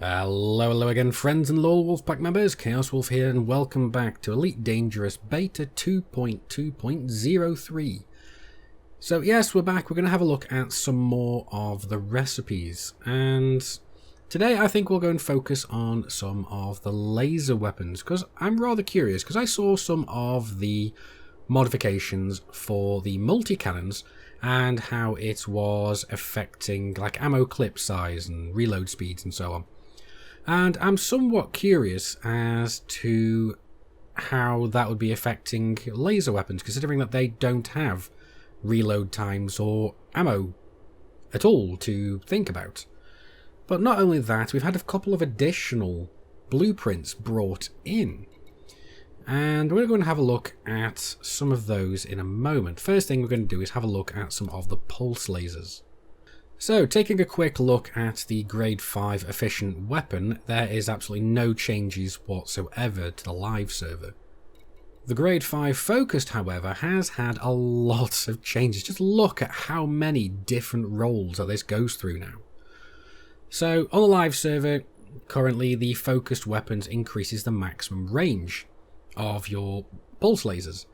Hello again, friends and loyal Wolfpack members, Chaos Wolf here, and welcome back to Elite Dangerous Beta 2.2.03. So yes, we're back. We're going to have a look at some more of the recipes, and today I think we'll go and focus on some of the laser weapons, because I'm rather curious, because I saw some of the modifications for the multi-cannons and how it was affecting like ammo clip size and reload speeds and so on. And I'm somewhat curious as to how that would be affecting laser weapons, considering that they don't have reload times or ammo at all to think about. But not only that, we've had a couple of additional blueprints brought in. And we're going to have a look at some of those in a moment. First thing we're going to do is have a look at some of the pulse lasers. So, taking a quick look at the grade 5 efficient weapon, there is absolutely no changes whatsoever to the live server. The grade 5 focused, however, has had a lot of changes. Just look at how many different roles that this goes through now. So, on the live server, currently the focused weapons increases the maximum range of your pulse lasers.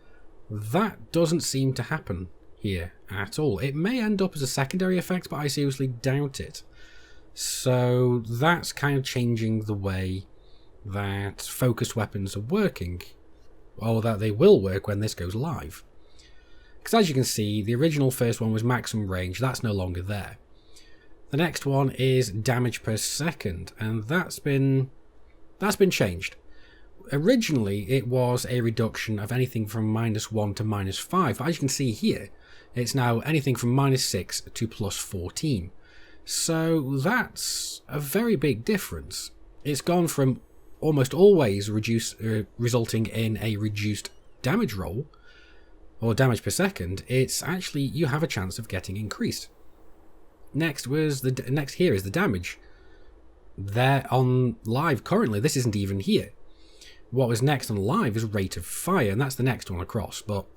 That doesn't seem to happen here at all. It may end up as a secondary effect, but I seriously doubt it. So that's kind of changing the way that focused weapons are working, or that they will work when this goes live. Because as you can see, the original first one was maximum range. That's no longer there. The next one is damage per second, and that's been changed. Originally, it was a reduction of anything from -1 to -5. But as you can see here, it's now anything from -6 to +14. So that's a very big difference. It's gone from almost always resulting in a reduced damage roll, or damage per second. It's actually, you have a chance of getting increased. Next here is the damage. There on live currently, this isn't even here. What was next on live is rate of fire, and that's the next one across, but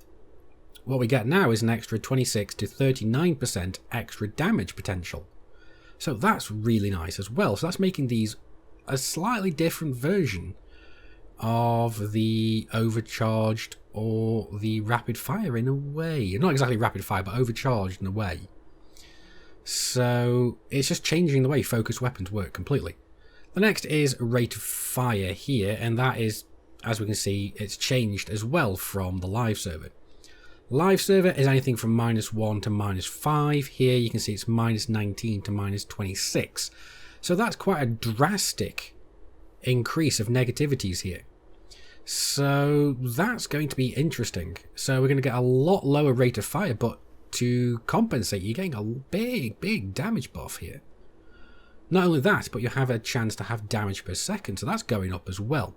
what we get now is an extra 26 to 39% extra damage potential. So that's really nice as well. So that's making these a slightly different version of the overcharged or the rapid fire in a way. Not exactly rapid fire, but overcharged in a way. So it's just changing the way focused weapons work completely. The next is rate of fire here, and that is, as we can see, it's changed as well from the live server. Live server is anything from -1 to -5. Here you can see it's -19 to -26. So that's quite a drastic increase of negativities here. So that's going to be interesting. So we're going to get a lot lower rate of fire, but to compensate, you're getting a big damage buff here. Not only that, but you have a chance to have damage per second, so that's going up as well.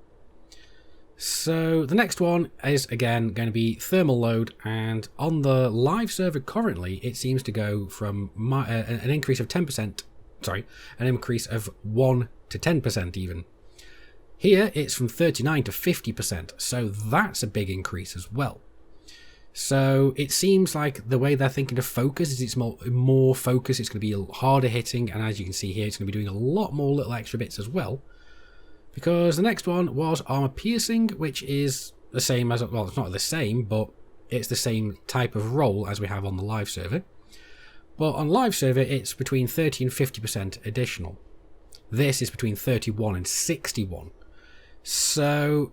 So the next one is again going to be thermal load, and on the live server currently it seems to go from an increase of 10%, an increase of 1 to 10% even. Here it's from 39 to 50%, so that's a big increase as well. So it seems like the way they're thinking of focus is it's more focus, it's going to be harder hitting, and as you can see here, it's going to be doing a lot more little extra bits as well. Because the next one was armor piercing, which is the same as, well, it's not the same, but it's the same type of role as we have on the live server. But on live server, it's between 30 and 50% additional. This is between 31 and 61. So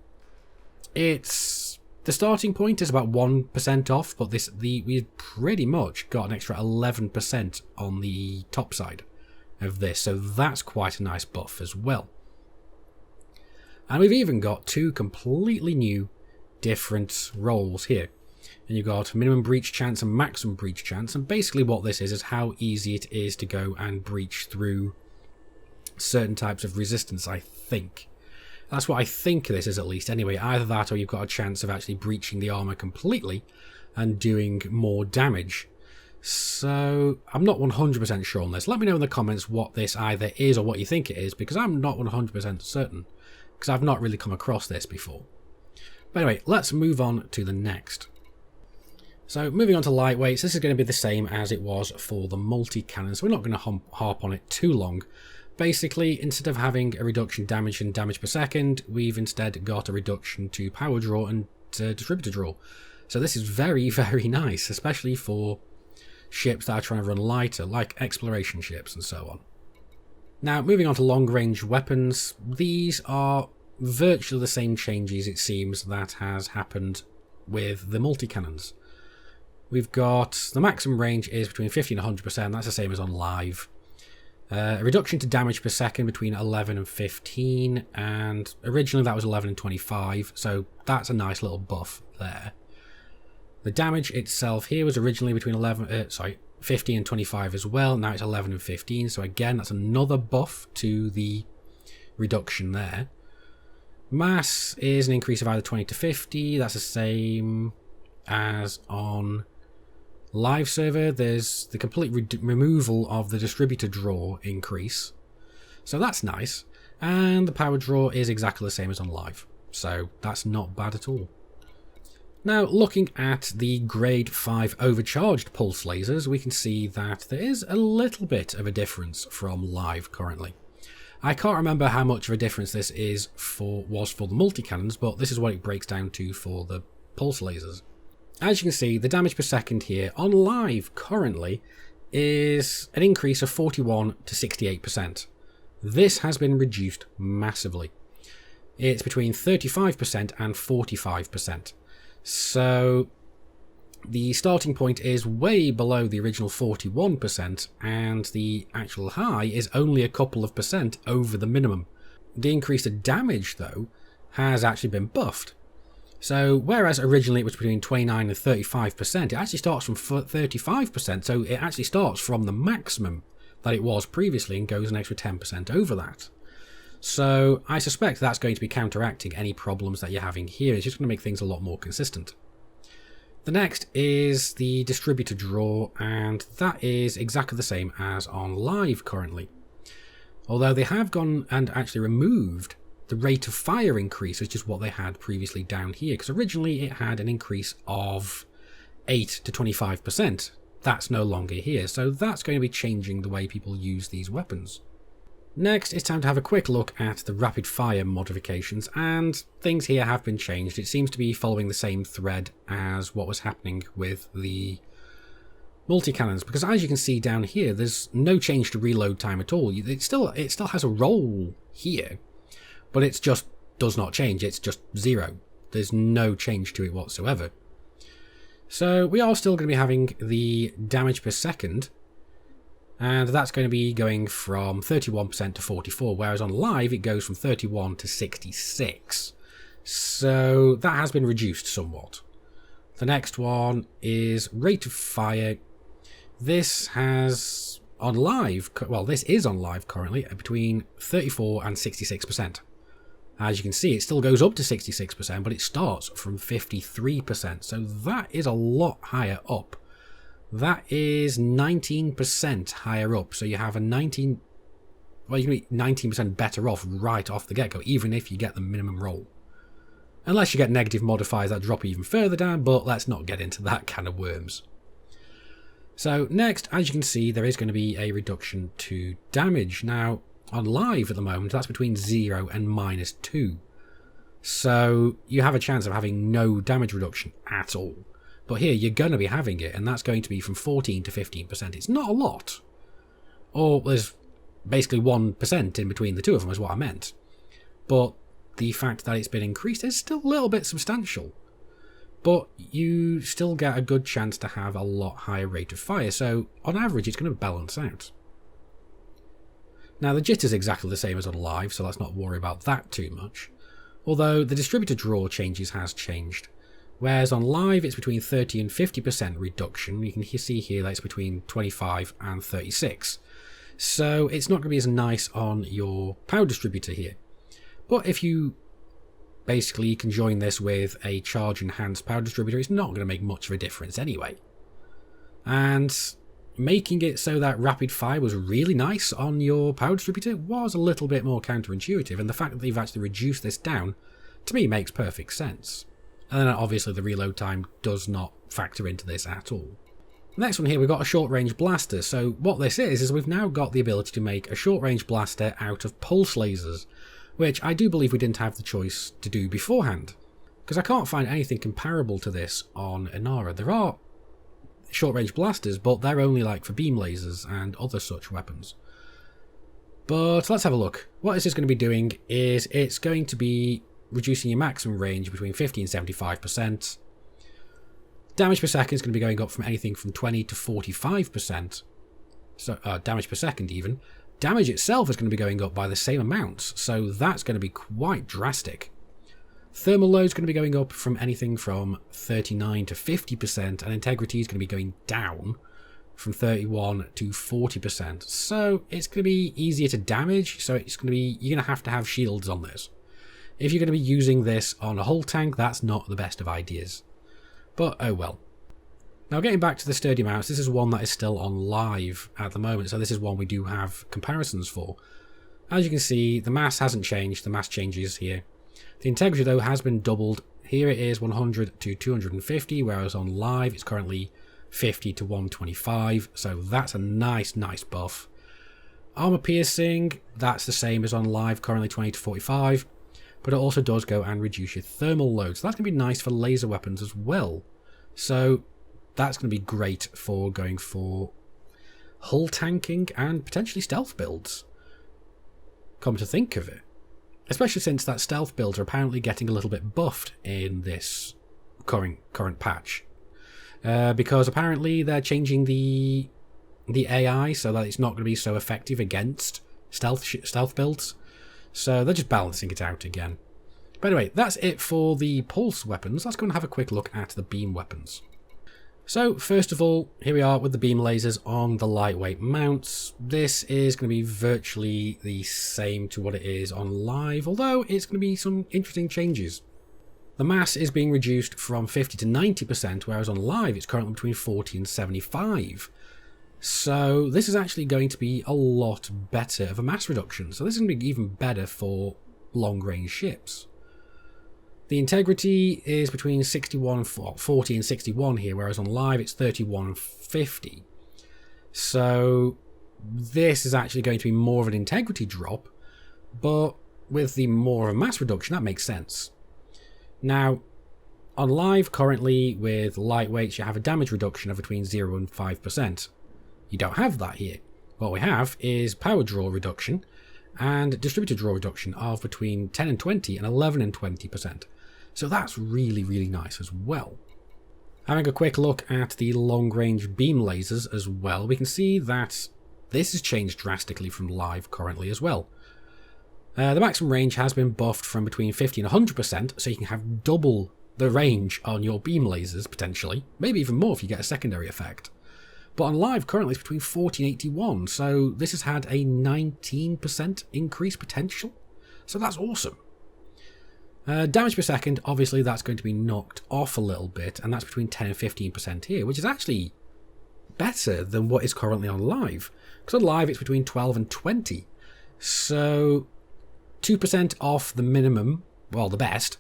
it's, the starting point is about 1% off, but we've pretty much got an extra 11% on the top side of this, so that's quite a nice buff as well. And we've even got two completely new different roles here. And you've got minimum breach chance and maximum breach chance, and basically what this is how easy it is to go and breach through certain types of resistance, I think. That's what I think this is, at least. Anyway, either that or you've got a chance of actually breaching the armor completely and doing more damage. So I'm not 100% sure on this. Let me know in the comments what this either is or what you think it is, because I'm not 100% certain, because I've not really come across this before. But anyway, let's move on to the next. So moving on to lightweights, this is going to be the same as it was for the multi-cannon, so we're not going to harp on it too long. basically, instead of having a reduction damage and damage per second, we've instead got a reduction to power draw and distributor draw. So this is very, very nice, especially for ships that are trying to run lighter, like exploration ships and so on. Now, moving on to long-range weapons, these are virtually the same changes, it seems, that has happened with the multi-cannons. We've got the maximum range is between 50 and 100%, that's the same as on live. A reduction to damage per second between 11 and 15, and originally that was 11 and 25, so that's a nice little buff there. The damage itself here was originally between 50 and 25 as well, now it's 11 and 15, so again that's another buff to the reduction there. Mass is an increase of either 20 to 50, that's the same as on live server. There's the complete removal of the distributor draw increase, so that's nice, and the power draw is exactly the same as on live, so that's not bad at all. Now, looking at the grade 5 overcharged pulse lasers, we can see that there is a little bit of a difference from live currently. I can't remember how much of a difference this was for the multi-cannons, but this is what it breaks down to for the pulse lasers. As you can see, the damage per second here on live currently is an increase of 41 to 68%. This has been reduced massively. It's between 35% and 45%. So the starting point is way below the original 41%, and the actual high is only a couple of percent over the minimum. The increase to damage, though, has actually been buffed. So whereas originally it was between 29 and 35%, it actually starts from 35%, so it actually starts from the maximum that it was previously and goes an extra 10% over that. So I suspect that's going to be counteracting any problems that you're having here. It's just going to make things a lot more consistent. The next is the distributor draw, and that is exactly the same as on live currently. Although they have gone and actually removed the rate of fire increase, which is what they had previously down here, because originally it had an increase of 8 to 25%. That's no longer here, so that's going to be changing the way people use these weapons. Next, it's time to have a quick look at the rapid fire modifications, and things here have been changed. It seems to be following the same thread as what was happening with the multi-cannons, because as you can see down here, there's no change to reload time at all. It still has a roll here, but it just does not change. It's just 0. There's no change to it whatsoever. So we are still going to be having the damage per second, and that's going to be going from 31% to 44%, whereas on live it goes from 31 to 66. So that has been reduced somewhat. The next one is rate of fire. This has on live, well, this is on live currently between 34 and 66%. As you can see, it still goes up to 66%, but it starts from 53%. So that is a lot higher up. That is 19% higher up. So you have a 19, well, you can be 19% better off right off the get-go, even if you get the minimum roll. Unless you get negative modifiers that drop even further down, but let's not get into that can of worms. So next, as you can see, there is going to be a reduction to damage. Now, on live at the moment, that's between 0 and -2. So you have a chance of having no damage reduction at all. But here, you're going to be having it, and that's going to be from 14 to 15%. It's not a lot. Or there's basically 1% in between the two of them is what I meant. But the fact that it's been increased is still a little bit substantial. But you still get a good chance to have a lot higher rate of fire, so on average it's going to balance out. Now the jitter is exactly the same as on live, so let's not worry about that too much. Although the distributor draw changes has changed. Whereas on live it's between 30 and 50% reduction. You can see here that it's between 25 and 36. So it's not going to be as nice on your power distributor here. But if you basically can join this with a charge enhanced power distributor, it's not going to make much of a difference anyway. And making it so that rapid fire was really nice on your power distributor was a little bit more counterintuitive, and the fact that they've actually reduced this down, to me, makes perfect sense. And then obviously the reload time does not factor into this at all. Next one here, we've got a short-range blaster. So what this is we've now got the ability to make a short-range blaster out of pulse lasers, which I do believe we didn't have the choice to do beforehand, because I can't find anything comparable to this on Inara. There are short-range blasters, but they're only like for beam lasers and other such weapons. But let's have a look. What this is going to be doing is it's going to be reducing your maximum range between 50 and 75%. Damage per second is going to be going up from anything from 20 to 45%. So damage per second even. Damage itself is going to be going up by the same amounts, so that's going to be quite drastic. Thermal load is going to be going up from anything from 39 to 50%, and integrity is going to be going down from 31 to 40%. So it's going to be easier to damage, so it's going to be, you're going to have shields on this. If you're going to be using this on a hull tank, that's not the best of ideas. But oh well. Now getting back to the sturdy mounts, this is one that is still on live at the moment, so this is one we do have comparisons for. As you can see, the mass hasn't changed, the mass changes here. The integrity though has been doubled. Here it is 100 to 250, whereas on live it's currently 50 to 125, so that's a nice buff. Armor piercing, that's the same as on live, currently 20 to 45, but it also does go and reduce your thermal load, so that's going to be nice for laser weapons as well. So that's going to be great for going for hull tanking and potentially stealth builds, come to think of it. Especially since that stealth builds are apparently getting a little bit buffed in this current patch. Because apparently they're changing the AI so that it's not going to be so effective against stealth builds. So they're just balancing it out again. But anyway, that's it for the pulse weapons. Let's go and have a quick look at the beam weapons. So first of all, here we are with the beam lasers on the lightweight mounts. This is going to be virtually the same to what it is on live, although it's going to be some interesting changes. The mass is being reduced from 50 to 90%, whereas on live it's currently between 40 and 75. So this is actually going to be a lot better of a mass reduction. So this is going to be even better for long-range ships. The integrity is between 40 and 61 here, whereas on live it's 31 and 50. So this is actually going to be more of an integrity drop, but with the more of a mass reduction, that makes sense. Now, on live currently with lightweights, you have a damage reduction of between 0 and 5%. You don't have that here. What we have is power draw reduction and distributor draw reduction of between 10 and 20 and 11 and 20%. So that's really nice as well. Having a quick look at the long-range beam lasers as well, we can see that this has changed drastically from live currently as well. The maximum range has been buffed from between 50 and 100%, so you can have double the range on your beam lasers, potentially. Maybe even more if you get a secondary effect. But on live, currently it's between 40 and 81, so this has had a 19% increase potential. So that's awesome. Damage per second, obviously that's going to be knocked off a little bit, and that's between 10 and 15% here, which is actually better than what is currently on live. Because on live it's between 12 and 20. So 2% off the minimum, well, the best,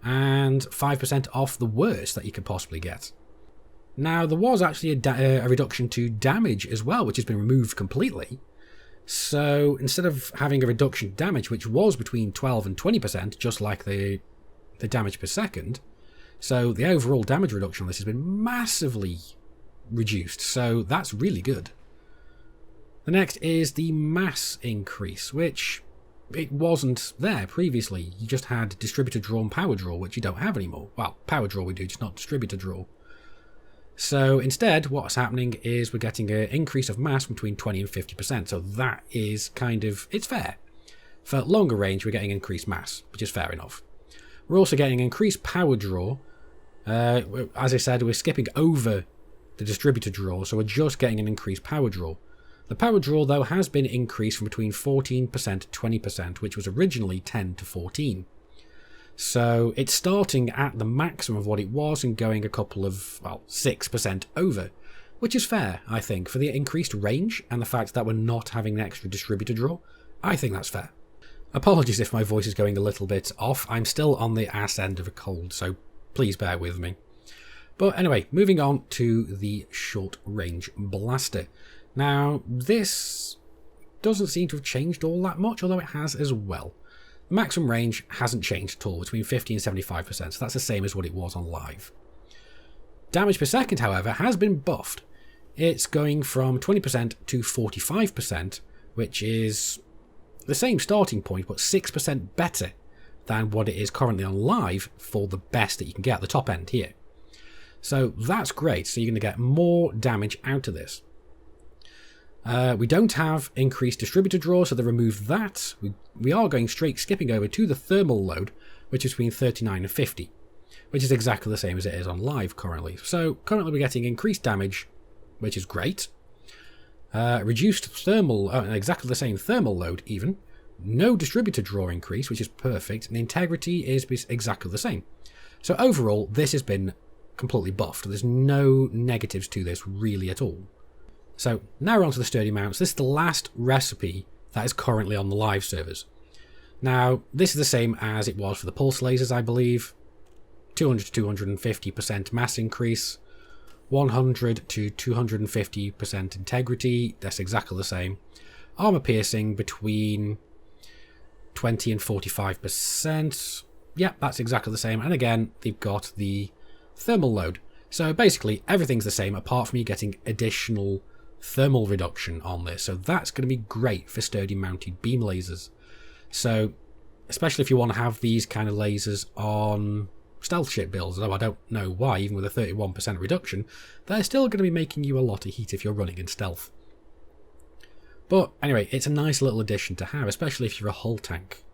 and 5% off the worst that you could possibly get. Now, there was actually a reduction to damage as well, which has been removed completely. So instead of having a reduction to damage, which was between 12 and 20%, just like the damage per second, so the overall damage reduction on this has been massively reduced, so that's really good. The next is the mass increase, which it wasn't there previously. You just had distributor draw and power draw, which you don't have anymore. Well, power draw we do, just not distributor draw. So instead, what's happening is we're getting an increase of mass between 20 and 50%. So that is kind of, it's fair. For longer range, we're getting increased mass, which is fair enough. We're also getting increased power draw. As I said, we're skipping over the distributor draw, so we're just getting an increased power draw. The power draw, though, has been increased from between 14% to 20%, which was originally 10 to 14. So it's starting at the maximum of what it was and going a couple of, well, 6% over, which is fair, I think, for the increased range and the fact that we're not having an extra distributor draw. I think that's fair. Apologies if my voice is going a little bit off. I'm still on the ass end of a cold, so please bear with me. But anyway, moving on to the short range blaster. Now, this doesn't seem to have changed all that much, although it has as well. The maximum range hasn't changed at all, between 50 and 75%, so that's the same as what it was on live. Damage per second, however, has been buffed. It's going from 20% to 45%, which is the same starting point, but 6% better than what it is currently on live for the best that you can get at the top end here. So that's great, so you're going to get more damage out of this. We don't have increased distributor draw, so they removed that. We are going skipping over to the thermal load, which is between 39 and 50, which is exactly the same as it is on live currently. So currently we're getting increased damage, which is great. Reduced thermal, exactly the same thermal load even. No distributor draw increase, which is perfect, and the integrity is exactly the same. So overall, this has been completely buffed. There's no negatives to this really at all. So now we're on to the sturdy mounts. This is the last recipe that is currently on the live servers. Now, this is the same as it was for the pulse lasers, I believe. 200 to 250% mass increase. 100 to 250% integrity. That's exactly the same. Armor piercing between 20 and 45%. Yep, that's exactly the same. And again, they've got the thermal load. So basically everything's the same apart from you getting additional thermal reduction on this. So that's going to be great for sturdy mounted beam lasers. So especially if you want to have these kind of lasers on stealth ship builds, though I don't know why, even with a 31% reduction, they're still going to be making you a lot of heat if you're running in stealth. But anyway, it's a nice little addition to have, especially if you're a hull tank.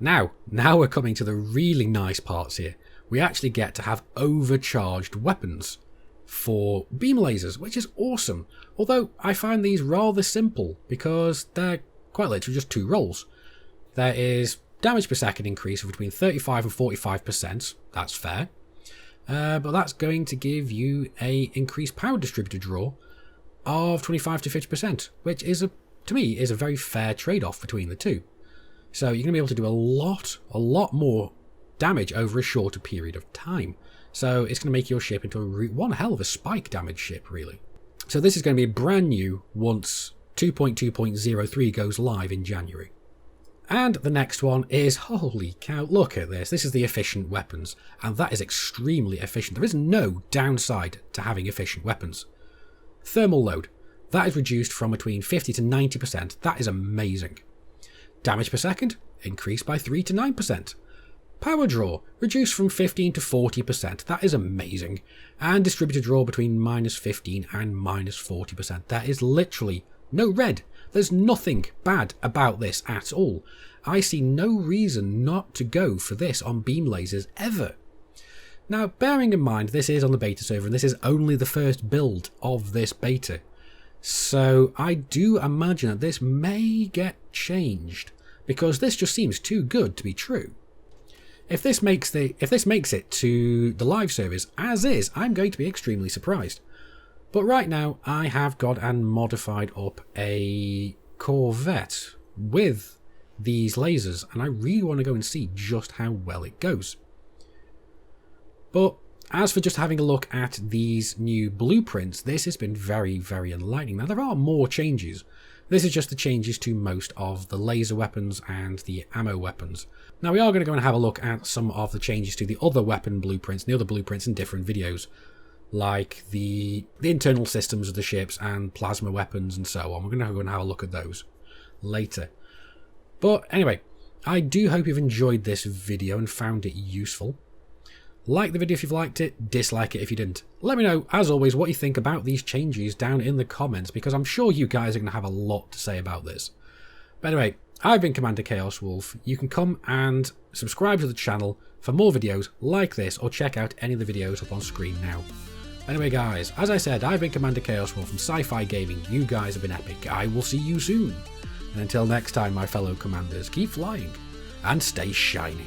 Now we're coming to the really nice parts here. We actually get to have overcharged weapons for beam lasers, which is awesome. Although I find these rather simple because they're quite literally just two rolls. There is damage per second increase of between 35 and 45%. That's fair. But that's going to give you a increased power distributor draw of 25 to 50%, which is to me is a very fair trade-off between the two. So you're going to be able to do a lot more damage over a shorter period of time. So it's going to make your ship into one hell of a spike damage ship, really. So this is going to be brand new once 2.2.03 goes live in January. And the next one is, holy cow, look at this. This is the efficient weapons, and that is extremely efficient. There is no downside to having efficient weapons. Thermal load, that is reduced from between 50 to 90%. That is amazing. Damage per second, increased by 3 to 9%. Power draw, reduced from 15 to 40%. That is amazing. And distributor draw between minus 15 and minus 40%. That is literally no red. There's nothing bad about this at all. I see no reason not to go for this on beam lasers ever. Now, bearing in mind this is on the beta server and this is only the first build of this beta, so I do imagine that this may get changed because this just seems too good to be true. If this makes it to the live service as is, I'm going to be extremely surprised. But right now, I have got and modified up a Corvette with these lasers, and I really want to go and see just how well it goes. But as for just having a look at these new blueprints, this has been very, very enlightening. Now, there are more changes. This is just the changes to most of the laser weapons and the ammo weapons. Now, we are going to go and have a look at some of the changes to the other weapon blueprints and the other blueprints in different videos, like the internal systems of the ships and plasma weapons and so on. We're going to go and have a look at those later. But anyway, I do hope you've enjoyed this video and found it useful. Like the video if you've liked it, dislike it if you didn't. Let me know, as always, what you think about these changes down in the comments, because I'm sure you guys are going to have a lot to say about this. But anyway, I've been Commander Chaos Wolf. You can come and subscribe to the channel for more videos like this, or check out any of the videos up on screen now. Anyway guys, as I said, I've been Commander Chaos Wolf from Sci-Fi Gaming. You guys have been epic. I will see you soon. And until next time, my fellow commanders, keep flying and stay shiny.